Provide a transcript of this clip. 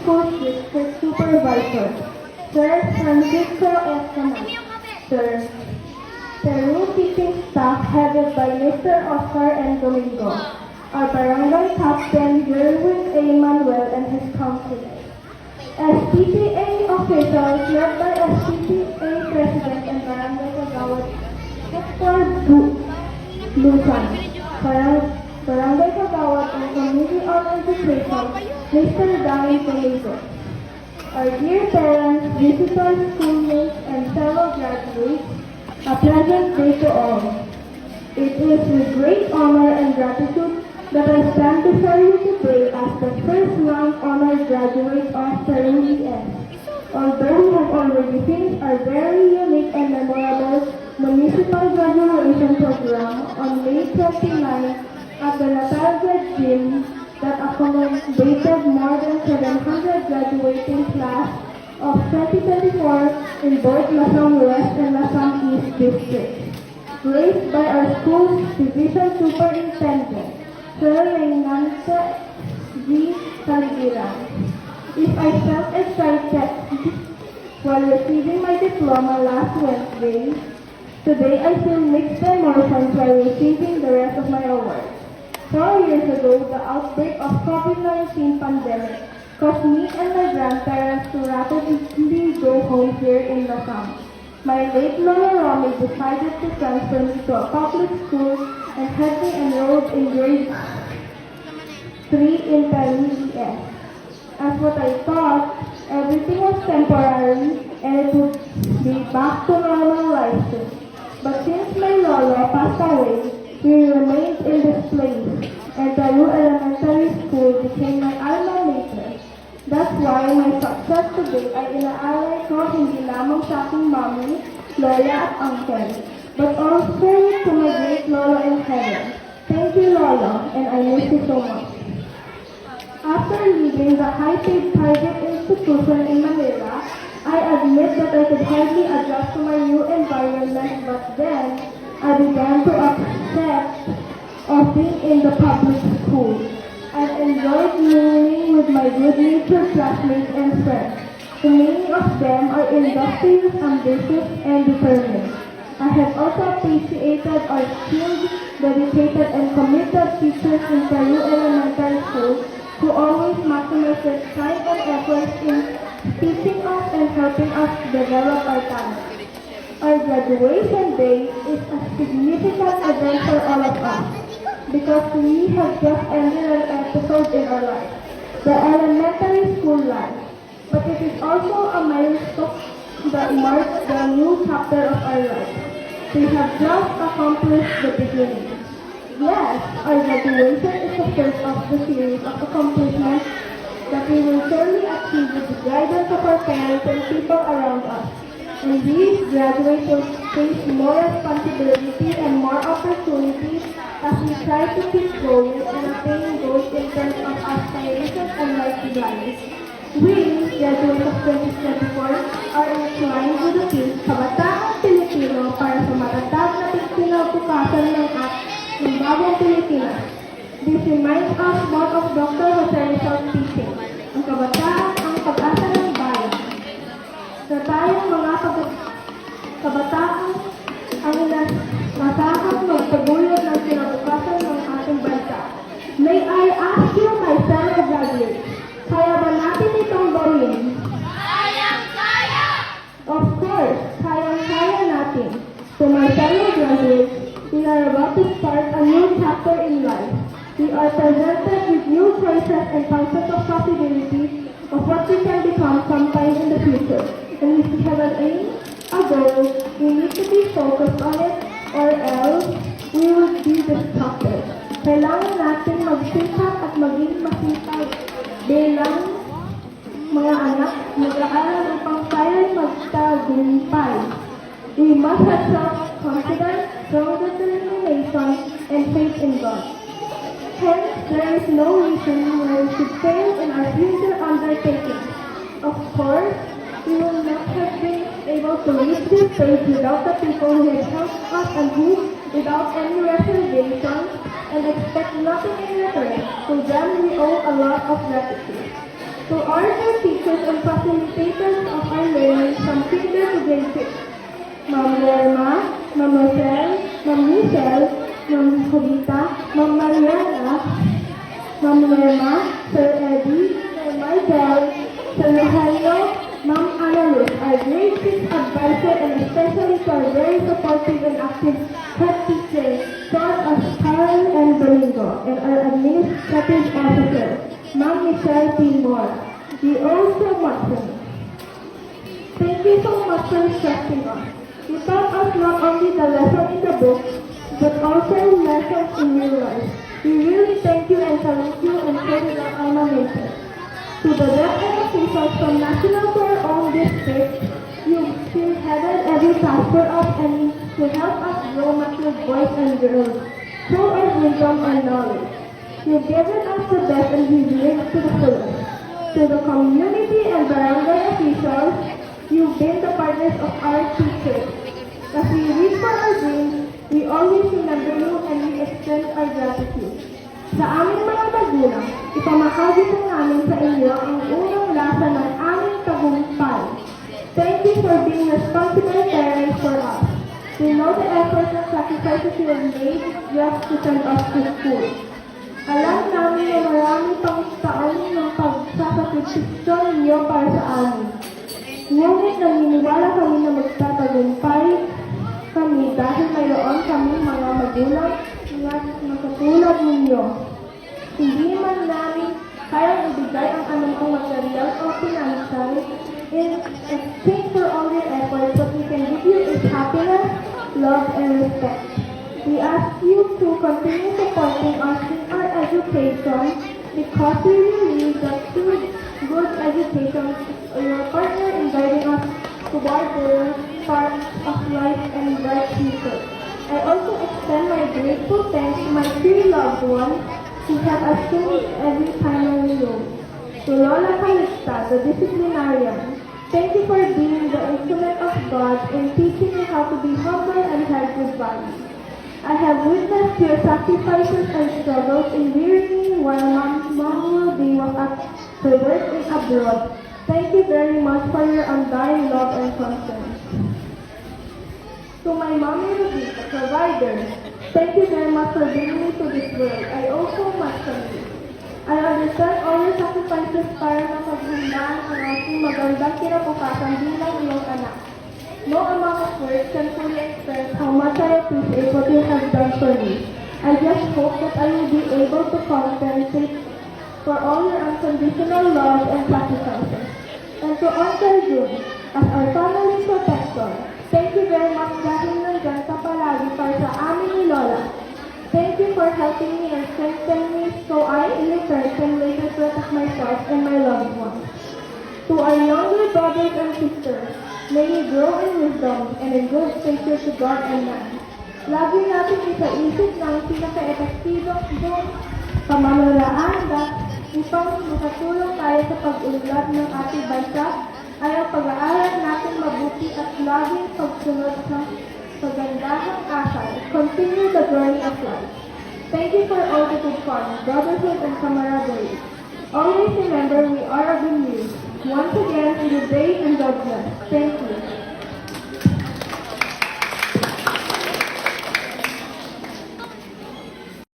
School District Supervisor, Sir Francisco F. Camas, Sir Peru teaching staff headed by Mr. Oscar N. Domingo, our barangay captain Jerwin A. Manuel and his councilors, SPTA officials led by SPTA President and Barangay Kagawad Hector Lucan, Barangay Kagawad and Committee on Education, Mr. Danny Toledo. Our dear parents, visitors, schoolmates, and fellow graduates, a pleasant day to all. It is with great honor and gratitude that I stand before you today as the first round honored graduate of Peru ES. Although we have already finished our very unique and memorable municipal graduation program on May 29 at the Natalgad Gym that accommodated more than 700 graduating class of 2024 in both Lasam West and Lasam East districts, graced by our school's division superintendent, Sir Reynante G. Taligiran. If I felt excited while receiving my diploma last Wednesday, today I feel mixed emotions while receiving the rest of my awards. 4 years ago, the outbreak of COVID-19 pandemic caused me and my grandparents to rapidly go home here in Lasam. My late Lola Romy decided to transfer me to a public school and had me enrolled in grade 3 in Peru ES. As what I thought, everything was temporary and it would be back to normal life soon. But since my Lola passed away, we remained in this place, and Peru Elementary School became my alma mater. That's why my success today ay inaalay ko hindi lamang sa aking mommy, lola at uncle, but also to my great Lola in heaven. Thank you, Lola, and I miss you so much. After leaving the high-paid private institution in Manila, I admit that I could hardly adjust to my new environment, but then I began to accept of being in the public school. I enjoyed mingling with my good-natured classmates and friends. The many of them are industrious, ambitious, and determined. I have also appreciated our skilled, dedicated, and committed teachers in Peru Elementary School who always maximize their time and effort in teaching us and helping us develop our talent. Our graduation day is a significant event for all of us because we have just ended an episode in our life, the elementary school life. But it is also a milestone that marks the new chapter of our life. We have just accomplished the beginning. Yes, our graduation is the first of the series of accomplishments that we will surely achieve with the guidance of our parents and people around us. And these graduates will face more responsibility and more opportunities as we try to keep going and attain goals in terms of aspirations and life desires. We, graduates of 2024, are inclined to the theme Kabataan Pilipino para sa matatag na kinabukasan ng bagong Pilipinas. This reminds us more of Dr. Jose Rizal's teaching, ang kabataan ang pag-asa ng bayan. Sa tayong mga kabataan ang inasahang magpagulog ng kinabukasan ng ating bansa. May I ask you, my fellow graduates, kaya ba natin itong gawin? Kayang-kaya! Of course, kayang-kaya natin. To my fellow graduates, we are about to start a new chapter in life. We are presented with new choices and thousands of possibilities of what we can become sometime in the future. And if we have an aim, a goal, we need to be focused on it or else we will be distracted. Kailangan natin magsikap at maging masipag bilang mga anak, mag-aaral upang tayo'y magtagumpay. We must have self-confidence, strong determination, and faith in God. Hence, there is no reason why we should fail in our future undertakings. Of course, we will not have been able to reach this stage without the people who have helped us and who, without any reservations, and expect nothing in return. To them, we owe a lot of gratitude. To our dear teachers and facilitators of our learning from kinder to grade 6. Ma'am Lerma, Ma'am Rosel, Ma'am Michelle, Ma'am Julita, Ma'am Mariana, Ma'am Lerma, Sir Eddie, Sir Michael, Sir Rogelio, Ma'am Ana Ruth, our grade 6 advisor, and especially to our very supportive and active head teacher, John Carl and Domingo, and our administrative officer, Ma'am Michelle P. Moore. We owe so much to you. Thank you so much for instructing us. You taught us not only the lesson in the book, but also lessons in real life. We really thank you and salute you and praise our alma mater. To the rest and officials from national to our own district, you spearheaded every task for us and to help us grow mature boys and girls, full of wisdom and knowledge. You've given us the best and we've lived to the fullest. To the community and barangay officials, you've been the partners of our teachers. As we reach for our dreams, we always remember you and we extend our gratitude. Sa aming mga magulang, ipamahagi po namin sa inyo ang unang lasa ng aming tagumpay. Thank you for being responsible parents for us. We know the efforts and sacrifices you have made just to send us to school. Alam namin na marami pang taon ng pagsasakripisyon ninyo para sa amin. Ngunit naniniwala kami na magtatagumpay kami dahil mayroon kami mga magulang na nakatulad ninyo. Hindi man namin kayang ibigay ang anumang material o financial in exchange for all your efforts, but we can give you is happiness, love, and respect. We ask you to continue supporting us in our education because we believe that through good education is your partner in guiding us toward the path of life and bright future. I also extend my grateful thanks to my three loved ones who have assumed every primary role. To Lola Calista, the disciplinarian, thank you for being the instrument of God in teaching me how to be humble and have good values. I have witnessed your sacrifices and struggles in rearing me while Mom Day was at her work in abroad. Thank you very much for your undying love and concern. To my mommy Ruby, the provider, thank you very much for bringing me to this world. I owe so much from you. I understand all your sacrifices para mapaghandaan ang aking magandang kinabukasan bilang iyong anak. No amount of words can fully express how much I appreciate what you have done for me. I just hope that I will be able to compensate for all your unconditional love and sacrifices. And to Uncle June, as our family protector, thank you very much dahil nandyan ka palagi para sa amin ni Lola. Thank you for helping me and strengthening me so I, in return, can later protect myself and my loved ones. To our younger brothers and sisters, may you grow in wisdom and in good faith to God and man. Lagi natin isa-isip ng pinaka-epektibong pamamaraan upang makatulong tayo sa pag-unlad ng ating bansa ay ang pag-aaral natin mabuti at laging pagsunod sa pagandahang asal. Continue the journey of life. Thank you for all the good fun, brotherhood, and camaraderie. Always remember we are a good news. Once again, good day and God bless. Thank you.